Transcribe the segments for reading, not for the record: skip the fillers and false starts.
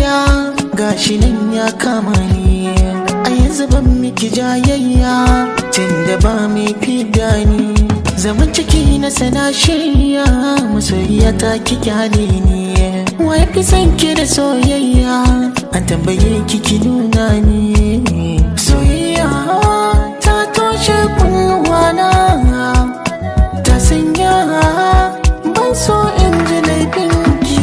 soyayya gashi nan ya kama ni, a yanzu ban miki jayayya tunda ba mai fida ni. Zaman ciki na sana shirya masoyiya ta ki kyale ni, wa ya fi son ki da soyayya an tambaye ki ki nuna ni. Soyayya ta toshe kunnuwana, ta sanya ban so in ji laifin ki.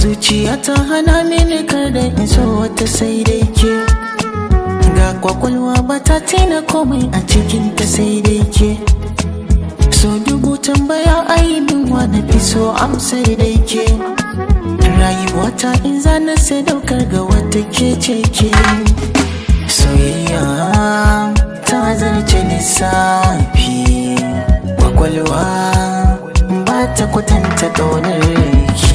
Zuciya ta hana mini kada in so wata sai dai ke, ga kwakwalwa ba ta tina komai a cikin ta sai dai ke. So dubu tambaya aibin wa na fi so amsar dai ke, rayuwa ta in zana sadaukar ga wata ke ce ke. Soyayya ta zarce lissafi, kwakwalwa ba ta kwatanta ƙaunar ki.